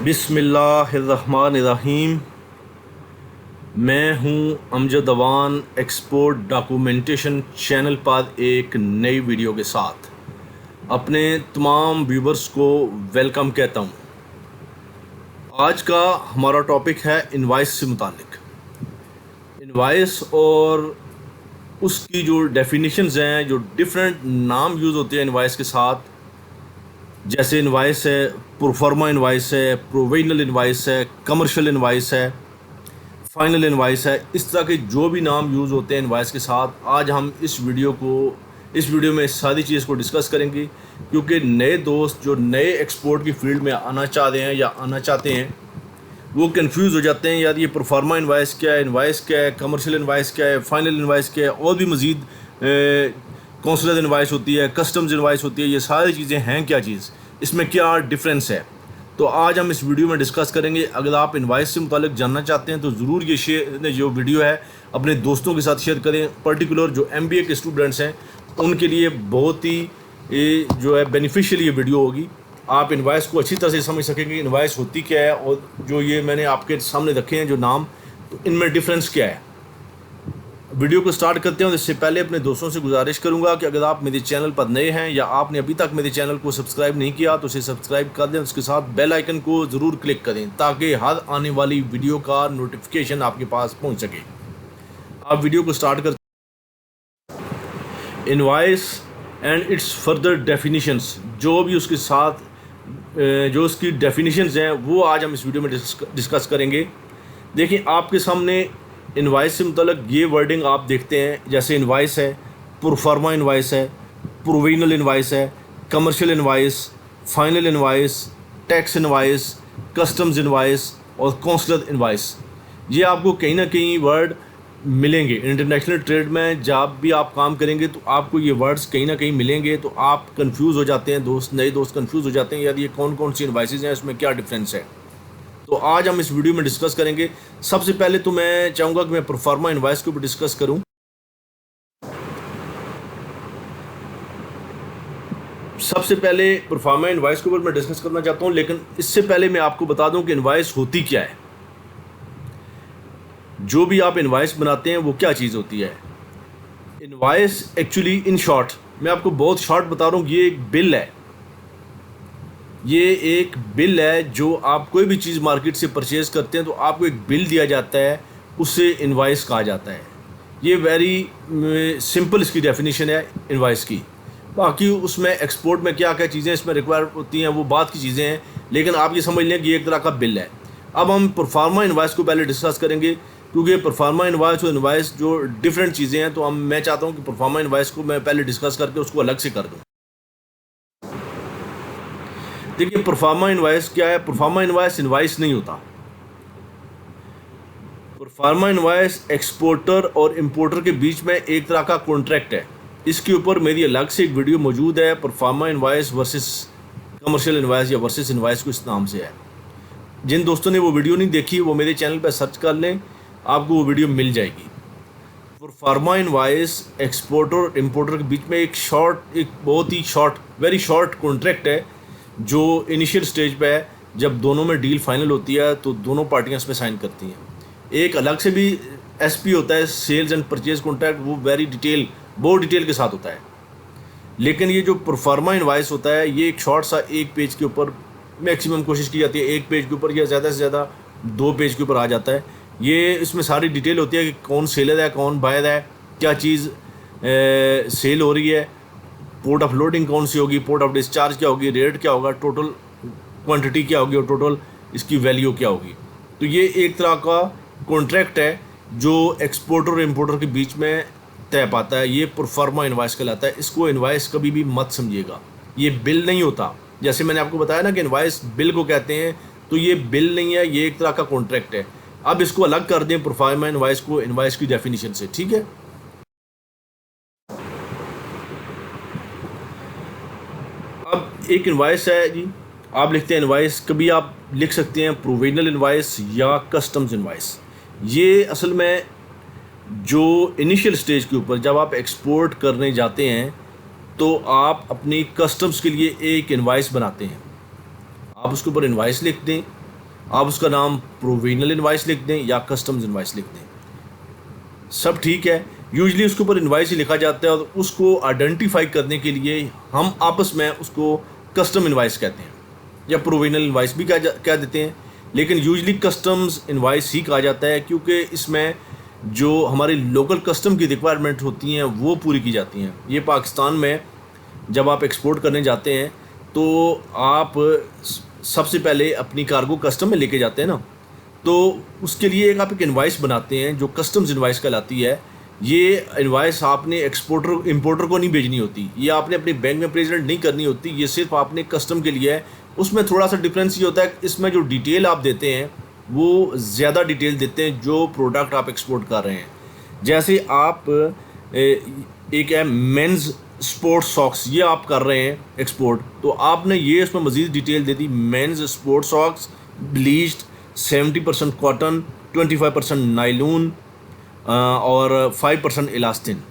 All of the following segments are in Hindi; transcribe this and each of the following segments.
बिस्मिल्लाहिर्रहमानिर्रहीम। मैं हूं Amjad Awan export documentation channel पर एक नई वीडियो के साथ अपने तमाम व्यूवर्स को वेलकम कहता हूं। आज का हमारा टॉपिक है इनवाइस से मुतालिक। इनवाइस और उसकी जो डेफिनेशंस हैं, जो डिफरेंट नाम यूज़ होते हैं इनवाइस के साथ, जैसे इनवाइस है, प्रोफार्मा इनवाइस है, प्रोविजनल इनवाइस है, कमर्शियल इनवाइस है, फाइनल इनवाइस है। इस तरह के जो भी नाम यूज़ होते हैं इनवाइस के साथ, आज हम इस वीडियो में इस सारी चीज़ को डिस्कस करेंगे, क्योंकि नए दोस्त जो नए एक्सपोर्ट की फील्ड में आना चाहते हैं या आना चाहते हैं वो कंफ्यूज हो जाते हैं, यार ये प्रोफार्मा इनवाइस क्या है, इनवाइस क्या है, कमर्शियल इनवाइस क्या है, फाइनल इनवाइस क्या है, और भी मज़ीद कौंसलर इनवाइस होती है, कस्टम्स इनवाइस होती है, ये सारी चीज़ें हैं क्या चीज़, इसमें क्या डिफरेंस है। तो आज हम इस वीडियो में डिस्कस करेंगे। अगर आप इनवाइस से मुतालिक जानना चाहते हैं तो ज़रूर ये जो वीडियो है अपने दोस्तों के साथ शेयर करें। पर्टिकुलर जो MBA के स्टूडेंट्स हैं उनके लिए बहुत ही जो है बेनिफिशियल ये वीडियो होगी। आप इनवाइस को अच्छी तरह से समझ सकेंगे, इनवाइस होती क्या है, और जो ये मैंने आपके सामने रखे हैं जो नाम, तो इनमें डिफरेंस क्या है। वीडियो को स्टार्ट करते हैं। इससे पहले अपने दोस्तों से गुजारिश करूंगा कि अगर आप मेरे चैनल पर नए हैं या आपने अभी तक मेरे चैनल को सब्सक्राइब नहीं किया तो उसे सब्सक्राइब कर दें, उसके साथ बेल आइकन को ज़रूर क्लिक करें ताकि हर आने वाली वीडियो का नोटिफिकेशन आपके पास पहुंच सके। आप वीडियो को स्टार्ट कर invoice and it's further definitions, जो भी उसके साथ जो उसकी डेफिनीशंस हैं वो आज हम इस वीडियो में डिस्कस करेंगे। देखिए, आपके सामने इनवाइस से मुतल्लिक़ ये वर्डिंग आप देखते हैं, जैसे इनवाइस है, प्रोफार्मा इनवाइस है, प्रोविजनल इनवाइस है, commercial invoice, final invoice, tax invoice, customs invoice और कौंसलर इनवाइस। ये आपको कहीं ना कहीं वर्ड मिलेंगे इंटरनेशनल ट्रेड में। जब भी आप काम करेंगे तो आपको ये वर्ड्स कहीं ना कहीं मिलेंगे, तो आप कंफ्यूज हो जाते हैं, नए दोस्त कंफ्यूज हो जाते हैं, यार ये कौन कौन सी इनवाइसेस हैं, इसमें क्या डिफरेंस है। तो आज हम इस वीडियो में डिस्कस करेंगे। सबसे पहले तो मैं चाहूँगा कि मैं प्रोफार्मा इनवाइस के ऊपर डिस्कस करूँ। सबसे पहले प्रोफार्मा इनवाइस के ऊपर मैं डिस्कस करना चाहता हूँ, लेकिन इससे पहले मैं आपको बता दूं कि इनवाइस होती क्या है। जो भी आप इनवाइस बनाते हैं वो क्या चीज़ होती है। इनवाइस एक्चुअली, इन शॉर्ट, मैं आपको बहुत शॉर्ट बता रहा हूँ, ये एक बिल है। ये एक बिल है, जो आप कोई भी चीज़ मार्केट से परचेज़ करते हैं तो आपको एक बिल दिया जाता है, उससे इनवाइस कहा जाता है। ये वेरी सिंपल इसकी डेफिनेशन है इनवाइस की। बाकी उसमें एक्सपोर्ट में क्या क्या चीज़ें इसमें रिक्वायर होती हैं वो बात की चीज़ें हैं, लेकिन आप ये समझ लें कि ये एक तरह का बिल है। अब हम प्रोफार्मा इनवाइस को पहले डिस्कस करेंगे, क्योंकि प्रोफार्मा इनवाइस और इनवाइस जो डिफरेंट चीज़ें हैं, तो मैं चाहता हूँ कि प्रोफार्मा इनवाइस को मैं पहले डिस्कस करके उसको अलग से कर दूँ। देखिए, प्रोफार्मा इनवाइस क्या है। प्रोफार्मा इनवाइस इनवाइस नहीं होता। प्रोफार्मा इनवाइस एक्सपोर्टर और इंपोर्टर के बीच में एक तरह का कॉन्ट्रैक्ट है। इसके ऊपर मेरी अलग से एक वीडियो मौजूद है, proforma invoice versus commercial invoice या वर्सेस इनवाइस को इस नाम से है। जिन दोस्तों ने वो वीडियो नहीं देखी वो मेरे चैनल पर सर्च कर लें, आपको वो वीडियो मिल जाएगी। प्रोफार्मा इनवाइस एक्सपोर्टर और इंपोर्टर के बीच में एक बहुत ही वेरी शॉर्ट कॉन्ट्रैक्ट है, जो इनिशियल स्टेज पे है। जब दोनों में डील फाइनल होती है तो दोनों पार्टियां इसमें साइन करती हैं। एक अलग से भी SP होता है, सेल्स एंड परचेज कॉन्ट्रैक्ट, वो बहुत डिटेल के साथ होता है। लेकिन ये जो प्रोफार्मा इनवाइस होता है, ये एक शॉर्ट सा एक पेज के ऊपर मैक्सिमम कोशिश की जाती है, एक पेज के ऊपर या ज़्यादा से ज़्यादा 2 पेज के ऊपर आ जाता है। ये इसमें सारी डिटेल होती है कि कौन सेलर है, कौन बायर है, क्या चीज़ सेल हो रही है, पोर्ट ऑफ लोडिंग कौन सी होगी, पोर्ट ऑफ डिस्चार्ज क्या होगी, रेट क्या होगा, टोटल क्वांटिटी क्या होगी और टोटल इसकी वैल्यू क्या होगी। तो ये एक तरह का कॉन्ट्रैक्ट है जो एक्सपोर्टर और इंपोर्टर के बीच में तय पाता है। ये प्रोफार्मा इनवाइस कहलाता है। इसको इनवाइस कभी भी मत समझिएगा, ये बिल नहीं होता। जैसे मैंने आपको बताया ना कि इनवाइस बिल को कहते हैं, तो ये बिल नहीं है, ये एक तरह का कॉन्ट्रैक्ट है। अब इसको अलग कर दें प्रोफार्मा इनवाइस को इनवाइस की डेफिनेशन से, ठीक है। अब एक इनवाइस है जी, आप लिखते हैं इनवाइस, कभी आप लिख सकते हैं प्रोविजनल इनवाइस या कस्टम्स इनवाइस। ये असल में जो इनिशियल स्टेज के ऊपर जब आप एक्सपोर्ट करने जाते हैं तो आप अपनी कस्टम्स के लिए एक इनवाइस बनाते हैं। आप उसके ऊपर इनवाइस लिख दें, आप उसका नाम प्रोविजनल इनवाइस लिख दें या कस्टम्स इनवाइस लिख दें, सब ठीक है। यूजली उसके ऊपर इनवाइस ही लिखा जाता है और उसको आइडेंटिफाई करने के लिए हम आपस में उसको कस्टम इनवाइस कहते हैं या प्रोविजनल इनवाइस भी कह देते हैं, लेकिन यूजली कस्टम्स इनवाइस ही कहा जाता है क्योंकि इसमें जो हमारी लोकल कस्टम की रिक्वायरमेंट होती हैं वो पूरी की जाती हैं। ये पाकिस्तान में जब आप एक्सपोर्ट करने जाते हैं तो आप सबसे पहले अपनी कार्गो कस्टम में लेके जाते हैं ना, तो उसके लिए आप एक इनवाइस बनाते हैं जो कस्टम्स इनवाइस कहलाती है। ये इनवाइस आपने एक्सपोर्टर इंपोर्टर को नहीं भेजनी होती, ये आपने अपने बैंक में प्रेजेंट नहीं करनी होती, ये सिर्फ आपने कस्टम के लिए है। उसमें थोड़ा सा डिफरेंस ये होता है कि इसमें जो डिटेल आप देते हैं वो ज़्यादा डिटेल देते हैं जो प्रोडक्ट आप एक्सपोर्ट कर रहे हैं। जैसे आप एक है मेंस स्पोर्ट्स सॉक्स, ये आप कर रहे हैं एक्सपोर्ट, तो आपने ये इसमें मज़ीद डिटेल दे दी, men's sports socks bleached 70% cotton, 25% nylon और 5% इलास्टिन।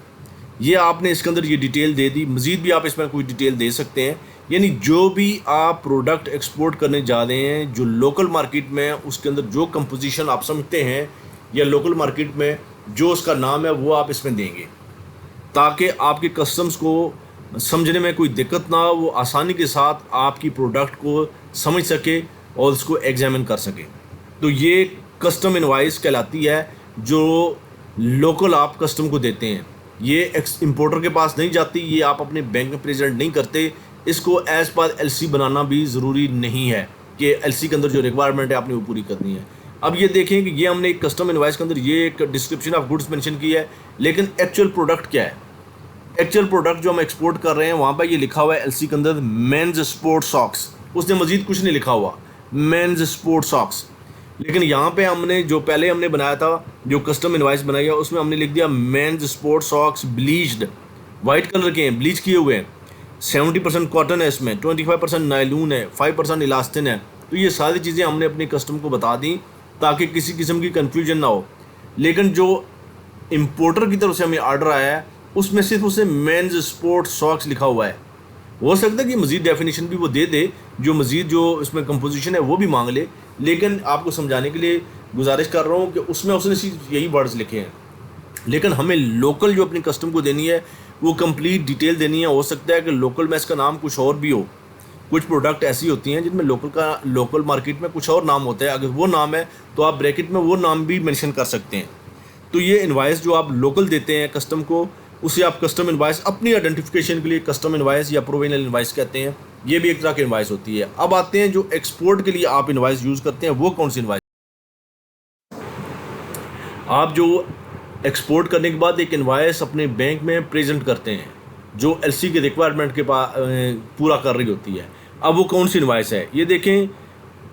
ये आपने इसके अंदर ये डिटेल दे दी। मज़ीद भी आप इसमें कोई डिटेल दे सकते हैं। यानी जो भी आप प्रोडक्ट एक्सपोर्ट करने जा रहे हैं जो लोकल मार्केट में उसके अंदर जो कंपोजिशन आप समझते हैं या लोकल मार्केट में जो उसका नाम है वो आप इसमें देंगे ताकि आपके कस्टम्स को समझने में कोई दिक्कत ना हो, वो आसानी के साथ आपकी प्रोडक्ट को समझ सके और उसको एग्जामिन कर सके। तो ये कस्टम इनवाइस कहलाती है जो लोकल आप कस्टम को देते हैं। ये इंपोर्टर के पास नहीं जाती, ये आप अपने बैंक में प्रेजेंट नहीं करते। इसको एज पर एलसी बनाना भी ज़रूरी नहीं है कि एलसी के अंदर जो रिक्वायरमेंट है आपने वो पूरी करनी है। अब ये देखें कि ये हमने एक कस्टम इनवाइस के अंदर ये एक डिस्क्रिप्शन ऑफ गुड्स मेंशन की है, लेकिन एक्चुअल प्रोडक्ट क्या है? एक्चुअल प्रोडक्ट जो हम एक्सपोर्ट कर रहे हैं वहाँ पर ये लिखा हुआ है एलसी के अंदर मेंस स्पोर्ट सॉक्स, उसने मजीद कुछ नहीं लिखा हुआ, मेंस स्पोर्ट सॉक्स। लेकिन यहाँ पे हमने जो पहले हमने बनाया था जो कस्टम इनवाइस बनाया उसमें हमने लिख दिया men's sport socks bleached, white colour के हैं, ब्लीच किए हुए हैं, 70% कॉटन है इसमें, 25% नायलून है, 5% इलास्टिन है। तो ये सारी चीज़ें हमने अपने कस्टम को बता दी ताकि किसी किस्म की कन्फ्यूजन ना हो। लेकिन जो इम्पोर्टर की तरफ से हमें ऑर्डर आया है उसमें सिर्फ उसे मेंस स्पोर्ट सॉक्स लिखा हुआ है। हो सकता है कि मज़ीद डेफिनेशन भी वो दे दे, जो मज़ीद जो इसमें कंपोजिशन है वो भी मांग ले, लेकिन आपको समझाने के लिए गुजारिश कर रहा हूँ कि उसमें उसने सिर्फ यही वर्ड्स लिखे हैं। लेकिन हमें लोकल जो अपनी कस्टम को देनी है वो कंप्लीट डिटेल देनी है। हो सकता है कि लोकल में इसका नाम कुछ और भी हो, कुछ प्रोडक्ट ऐसी होती हैं जिनमें लोकल मार्केट में कुछ और नाम होता है, अगर वो नाम है तो आप ब्रैकेट में वो नाम भी मेंशन कर सकते हैं। तो ये इनवाइस जो आप लोकल देते हैं कस्टम को उसे आप कस्टम इनवाइस अपनी आइडेंटिफिकेशन के लिए कस्टम इनवाइस या प्रोविजनल इनवाइस कहते हैं। ये भी एक तरह की इनवाइस होती है। अब आते हैं जो एक्सपोर्ट के लिए आप इनवाइस यूज़ करते हैं वो कौन सी इनवाइस। आप जो एक्सपोर्ट करने के बाद एक इनवाइस अपने बैंक में प्रेजेंट करते हैं जो एलसी के रिक्वायरमेंट के पूरा कर रही होती है। अब वो कौन सी इनवाइस है ये देखें,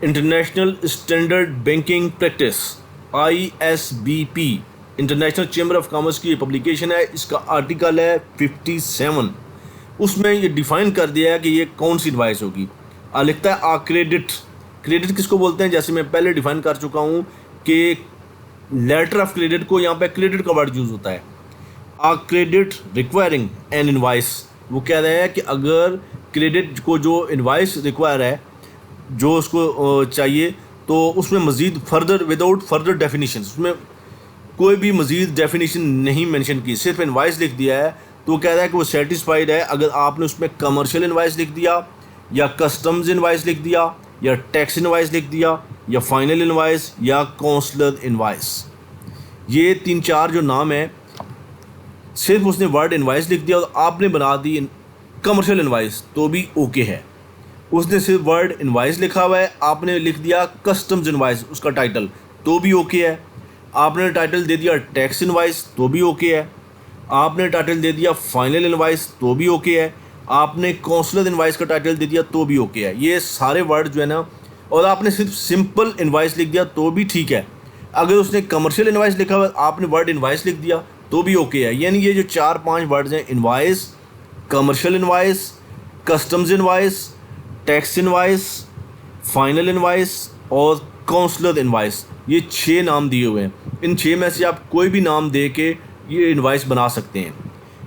international standard banking practice ISBP, international chamber of commerce की पब्लिकेशन है, इसका आर्टिकल है 57। उसमें ये डिफ़ाइन कर दिया है कि ये कौन सी इनवाइस होगी। लिखता है क्रेडिट। क्रेडिट किसको बोलते हैं? जैसे मैं पहले डिफ़ाइन कर चुका हूँ कि लेटर ऑफ क्रेडिट को यहाँ पे क्रेडिट का वर्ड यूज़ होता है। क्रेडिट रिक्वायरिंग एन इनवाइस, वो कह रहे हैं कि अगर क्रेडिट को जो इनवाइस रिक्वायर है जो उसको चाहिए तो उसमें मज़ीद फर्दर विदाउट फर्दर डेफिनेशन, उसमें कोई भी मज़ीद डेफिनेशन नहीं मेंशन की, सिर्फ इनवाइस लिख दिया है। तो कह रहा है कि वो सेटिस्फाइड है अगर आपने उसमें कमर्शियल इनवाइस लिख दिया या कस्टम्स इनवाइस लिख दिया या टैक्स इनवाइस लिख दिया या फाइनल इनवाइस या कौंसलर इनवाइस। ये 3-4 जो नाम है, सिर्फ उसने वर्ड इनवाइस लिख दिया और आपने बना दी कमर्शियल इनवाइस तो भी ओके है। उसने सिर्फ वर्ड इनवाइस लिखा हुआ है, आपने लिख दिया कस्टम्स इनवाइस उसका टाइटल तो भी ओके है। आपने टाइटल दे दिया टैक्स इनवाइस तो भी ओके है। आपने टाइटल दे दिया फाइनल इनवाइस तो भी ओके है। आपने कौंसलर इनवाइस का टाइटल दे दिया तो भी ओके है। ये सारे वर्ड जो है ना, और आपने सिर्फ सिंपल इनवाइस लिख दिया तो भी ठीक है। अगर उसने कमर्शियल इनवाइस लिखा हुआ आपने वर्ड इनवाइस लिख दिया तो भी ओके है। यानी ये जो 4-5 वर्ड्स हैं, invoice, commercial invoice, customs invoice, tax invoice, final invoice और कौंसलर इनवाइस, ये 6 नाम दिए हुए हैं। इन 6 में से आप कोई भी नाम दे के ये इनवाइस बना सकते हैं।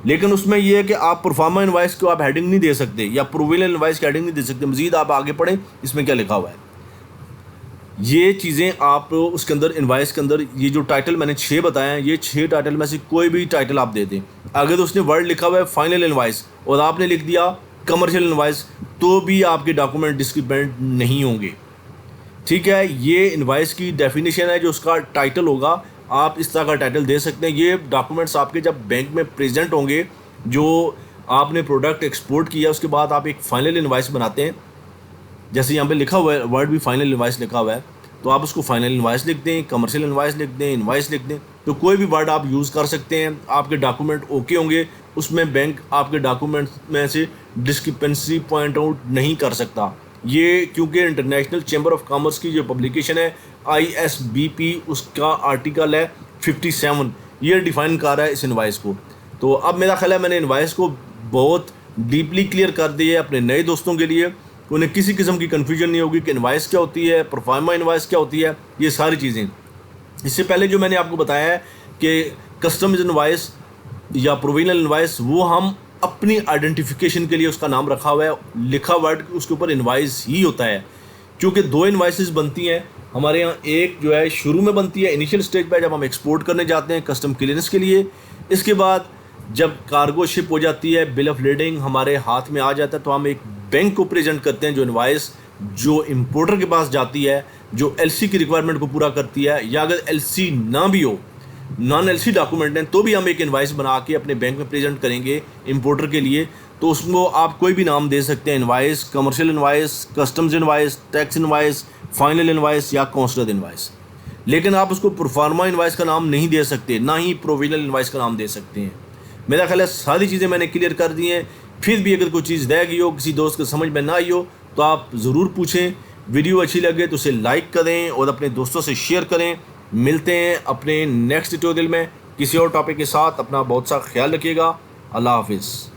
लेकिन उसमें यह है कि आप परफॉर्मा इनवाइस को आप हेडिंग नहीं दे सकते या प्रोविजनल इनवाइस की हेडिंग नहीं दे सकते। मज़ीद आप आगे पढ़ें इसमें क्या लिखा हुआ है। ये चीज़ें आप उसके अंदर इनवाइस के अंदर ये जो टाइटल मैंने 6 बताए हैं, ये 6 टाइटल में से कोई भी टाइटल आप दे दें। अगर उसने वर्ड लिखा हुआ है फाइनल इनवाइस और आपने लिख दिया कमर्शियल इनवाइस, तो भी आपके डॉक्यूमेंट डिस्क्रिपेंट नहीं होंगे। ठीक है, ये इनवाइस की डेफिनेशन है। जो उसका टाइटल होगा, आप इस तरह का टाइटल दे सकते हैं। ये डॉक्यूमेंट्स आपके जब बैंक में प्रेजेंट होंगे, जो आपने प्रोडक्ट एक्सपोर्ट किया, उसके बाद आप एक फाइनल इनवाइस बनाते हैं। जैसे यहाँ पे लिखा हुआ है, वर्ड भी फाइनल इनवाइस लिखा हुआ है, तो आप उसको फाइनल इनवाइस लिख दें, कमर्शियल इनवाइस लिख दें, इनवाइस लिख दें, तो कोई भी वर्ड आप यूज़ कर सकते हैं। आपके डॉक्यूमेंट ओके होंगे, उसमें बैंक आपके डॉक्यूमेंट में से डिस्क्रिपेंसी पॉइंट आउट नहीं कर सकता। ये क्योंकि इंटरनेशनल चैम्बर ऑफ कॉमर्स की जो पब्लिकेशन है ISBP, उसका आर्टिकल है 57, ये डिफाइन कर रहा है इस इनवाइस को। तो अब मेरा ख्याल है मैंने इनवाइस को बहुत डीपली क्लियर कर दिया है अपने नए दोस्तों के लिए। उन्हें किसी किस्म की कन्फ्यूजन नहीं होगी कि इनवाइस क्या होती है, प्रोफार्मा इनवाइस क्या होती है, ये सारी चीज़ें। इससे पहले जो मैंने आपको बताया है कि कस्टम्स इनवाइस या प्रोविजनल इनवाइस, वो हम अपनी आइडेंटिफिकेशन के लिए उसका नाम रखा हुआ है, लिखा वर्ड उसके ऊपर इनवाइस ही होता है। क्योंकि 2 इनवाइसेस बनती हैं हमारे यहाँ। एक जो है शुरू में बनती है इनिशियल स्टेज पे, जब हम एक्सपोर्ट करने जाते हैं कस्टम क्लियरेंस के लिए। इसके बाद जब कार्गो शिप हो जाती है, बिल ऑफ लीडिंग हमारे हाथ में आ जाता है, तो हम एक बैंक को प्रेजेंट करते हैं जो इनवाइस जो इंपोर्टर के पास जाती है, जो LC की रिक्वायरमेंट को पूरा करती है। या अगर LC ना भी हो, नॉन LC डॉक्यूमेंट हैं, तो भी हम एक इनवाइस बना के अपने बैंक में प्रेजेंट करेंगे इंपोर्टर के लिए। तो उसको आप कोई भी नाम दे सकते हैं, invoice, commercial invoice, customs invoice, tax invoice, final invoice या काउंसलर इनवाइस। लेकिन आप उसको प्रोफार्मा इनवाइस का नाम नहीं दे सकते, ना ही प्रोविजनल इनवाइस का नाम दे सकते हैं। मेरा ख्याल है सारी चीज़ें मैंने क्लियर कर दी हैं। फिर भी अगर कोई चीज़ रह गई हो, किसी दोस्त को समझ में ना आई हो, तो आप ज़रूर पूछें। वीडियो अच्छी लगे तो उसे लाइक करें और अपने दोस्तों से शेयर करें। मिलते हैं अपने नेक्स्ट ट्यूटोरियल में किसी और टॉपिक के साथ। अपना बहुत सा ख्याल रखिएगा। अल्लाह हाफिज़।